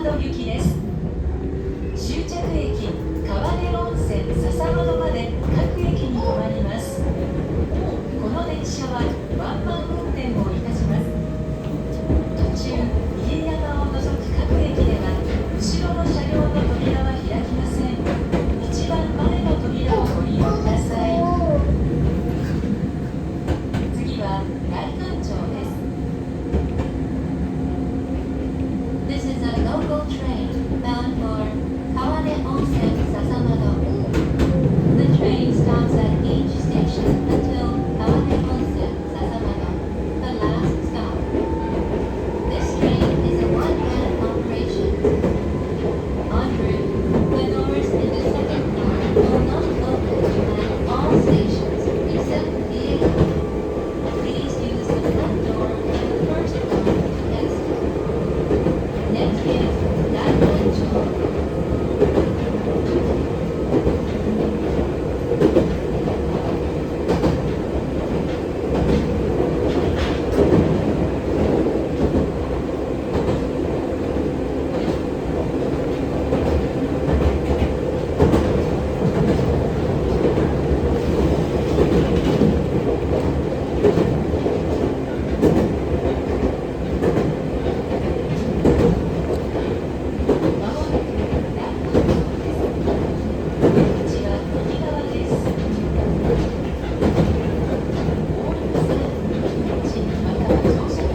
窓行きです。終着駅川根温泉笹窓まで各駅に停まります。この電車はワンマン運転をいたします。途中家山を除く各駅では後ろの車両の扉は開きません。一番前の扉をご利用ください。次は大環町です。 This is a local train bound for Kawane Onsen Sasamado. The train stops at each station until Kawane Onsen Sasamado, the last stop. This train is a one-man operation. En route, the doors in the second car will not open at all stations except the 8th. Please use the front door and the first door to exit. Next is Daikancho. 大井川鉄道7200系